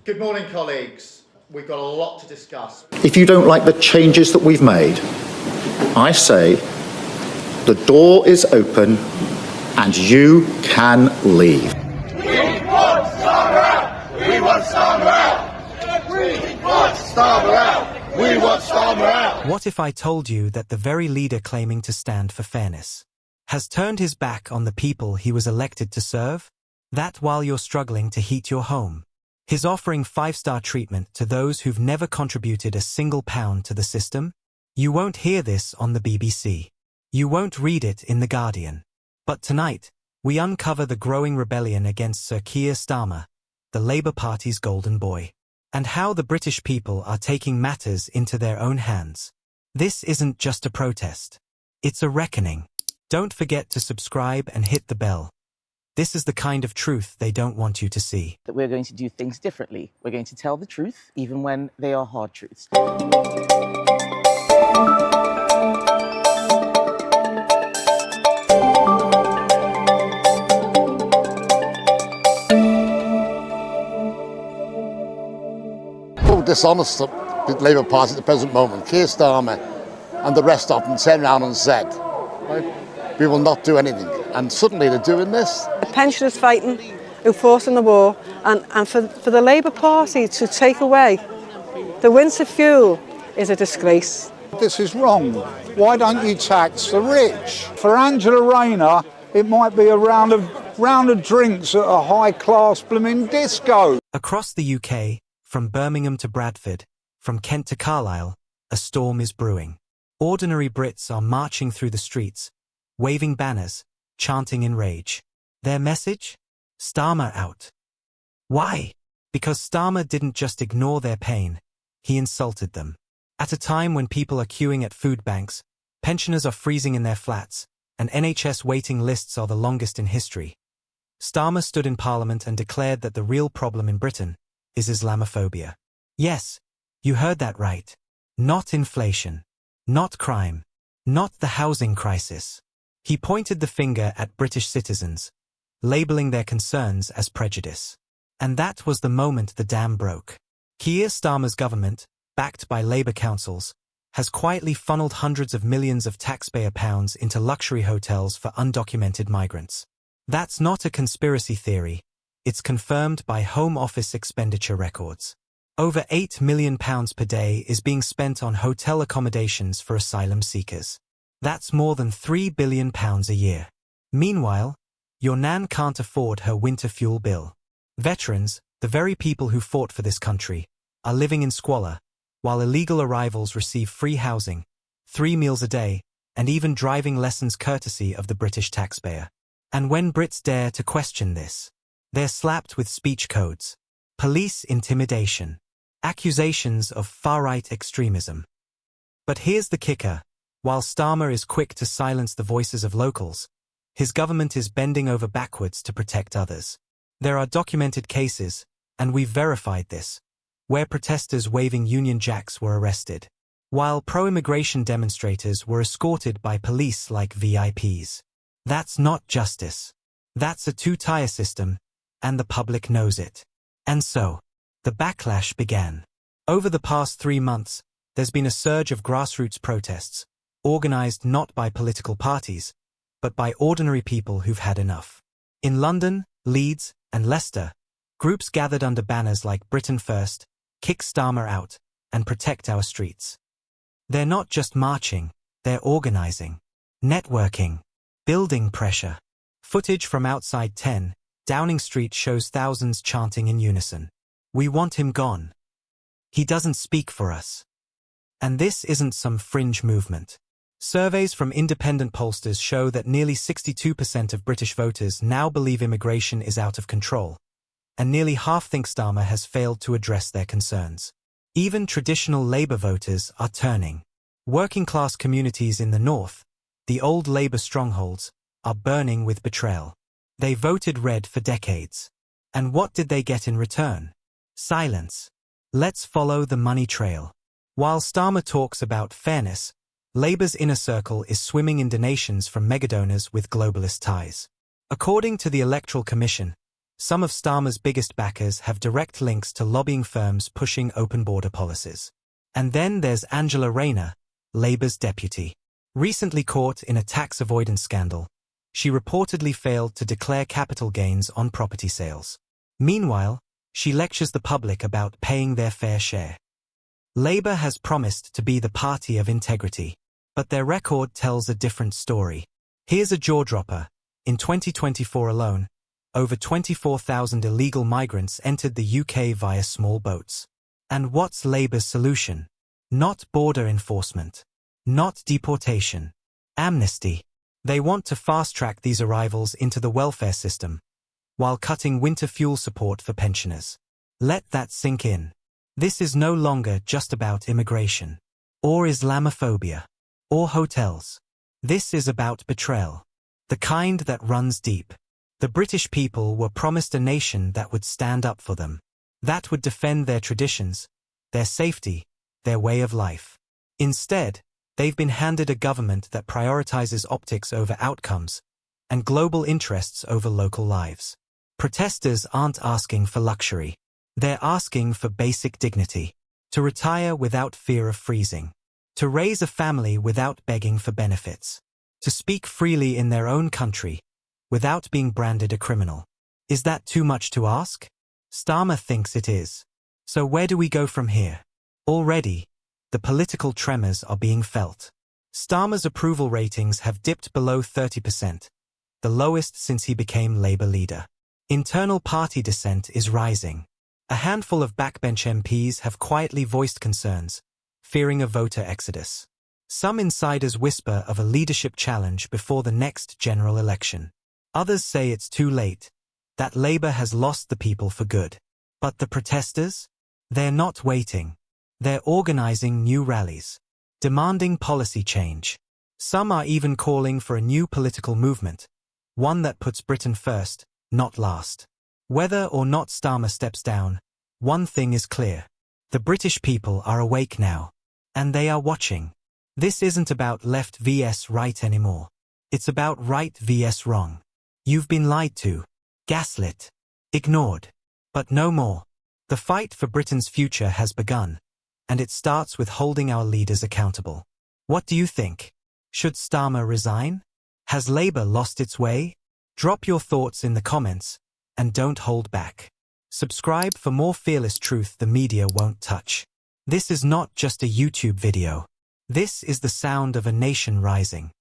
Good morning, colleagues. We've got a lot to discuss. If you don't like the changes that we've made, I say the door is open and you can leave. We want Starmer out! We want Starmer out! We want Starmer out! We want Starmer out! What if I told you that the very leader claiming to stand for fairness has turned his back on the people he was elected to serve? That while you're struggling to heat your home. He's offering 5-star treatment to those who've never contributed a single pound to the system? You won't hear this on the BBC. You won't read it in The Guardian. But tonight, we uncover the growing rebellion against Sir Keir Starmer, the Labour Party's golden boy, and how the British people are taking matters into their own hands. This isn't just a protest. It's a reckoning. Don't forget to subscribe and hit the bell. This is the kind of truth they don't want you to see. That we're going to do things differently. We're going to tell the truth, even when they are hard truths. So dishonest, the Labour Party at the present moment. Keir Starmer and the rest of them turned around and said, right, we will not do anything. And suddenly they're doing this. The pensioners fighting, who fought in the war, and for the Labour Party to take away the winter fuel is a disgrace. This is wrong. Why don't you tax the rich? For Angela Rayner, it might be a round of drinks at a high-class blooming disco. Across the UK, from Birmingham to Bradford, from Kent to Carlisle, a storm is brewing. Ordinary Brits are marching through the streets, waving banners, chanting in rage. Their message? Starmer out. Why? Because Starmer didn't just ignore their pain, he insulted them. At a time when people are queuing at food banks, pensioners are freezing in their flats, and NHS waiting lists are the longest in history, Starmer stood in Parliament and declared that the real problem in Britain is Islamophobia. Yes, you heard that right. Not inflation. Not crime. Not the housing crisis. He pointed the finger at British citizens, labeling their concerns as prejudice. And that was the moment the dam broke. Keir Starmer's government, backed by Labour councils, has quietly funneled hundreds of millions of taxpayer pounds into luxury hotels for undocumented migrants. That's not a conspiracy theory. It's confirmed by Home Office expenditure records. Over £8 million per day is being spent on hotel accommodations for asylum seekers. That's more than £3 billion a year. Meanwhile, your nan can't afford her winter fuel bill. Veterans, the very people who fought for this country, are living in squalor, while illegal arrivals receive free housing, 3 meals a day, and even driving lessons courtesy of the British taxpayer. And when Brits dare to question this, they're slapped with speech codes, police intimidation, accusations of far-right extremism. But here's the kicker. While Starmer is quick to silence the voices of locals, his government is bending over backwards to protect others. There are documented cases, and we've verified this, where protesters waving Union Jacks were arrested, while pro-immigration demonstrators were escorted by police like VIPs. That's not justice. That's a two-tier system, and the public knows it. And so, the backlash began. Over the past 3 months, there's been a surge of grassroots protests, organized not by political parties, but by ordinary people who've had enough. In London, Leeds, and Leicester, groups gathered under banners like Britain First, Kick Starmer Out, and Protect Our Streets. They're not just marching, they're organizing, networking, building pressure. Footage from outside 10 Downing Street shows thousands chanting in unison. We want him gone. He doesn't speak for us. And this isn't some fringe movement. Surveys from independent pollsters show that nearly 62% of British voters now believe immigration is out of control, and nearly half think Starmer has failed to address their concerns. Even traditional Labour voters are turning. Working-class communities in the north, the old Labour strongholds, are burning with betrayal. They voted red for decades. And what did they get in return? Silence. Let's follow the money trail. While Starmer talks about fairness, Labour's inner circle is swimming in donations from megadonors with globalist ties. According to the Electoral Commission, Some of Starmer's biggest backers have direct links to lobbying firms pushing open border policies. And then there's Angela Rayner, Labour's deputy. Recently caught in a tax avoidance scandal, she reportedly failed to declare capital gains on property sales. Meanwhile, she lectures the public about paying their fair share. Labour has promised to be the party of integrity, but their record tells a different story. Here's a jaw-dropper. In 2024 alone, over 24,000 illegal migrants entered the UK via small boats. And what's Labour's solution? Not border enforcement. Not deportation. Amnesty. They want to fast-track these arrivals into the welfare system, while cutting winter fuel support for pensioners. Let that sink in. This is no longer just about immigration, or Islamophobia, or hotels. This is about betrayal. The kind that runs deep. The British people were promised a nation that would stand up for them, that would defend their traditions, their safety, their way of life. Instead, they've been handed a government that prioritizes optics over outcomes, and global interests over local lives. Protesters aren't asking for luxury. They're asking for basic dignity. To retire without fear of freezing. To raise a family without begging for benefits. To speak freely in their own country, without being branded a criminal. Is that too much to ask? Starmer thinks it is. So where do we go from here? Already, the political tremors are being felt. Starmer's approval ratings have dipped below 30%, the lowest since he became Labour leader. Internal party dissent is rising. A handful of backbench MPs have quietly voiced concerns, fearing a voter exodus. Some insiders whisper of a leadership challenge before the next general election. Others say it's too late, that Labour has lost the people for good. But the protesters? They're not waiting. They're organising new rallies, demanding policy change. Some are even calling for a new political movement, one that puts Britain first, not last. Whether or not Starmer steps down, one thing is clear. The British people are awake now. And they are watching. This isn't about left vs right anymore. It's about right vs wrong. You've been lied to, gaslit, ignored. But no more. The fight for Britain's future has begun, and it starts with holding our leaders accountable. What do you think? Should Starmer resign? Has Labour lost its way? Drop your thoughts in the comments, and don't hold back. Subscribe for more fearless truth the media won't touch. This is not just a YouTube video. This is the sound of a nation rising.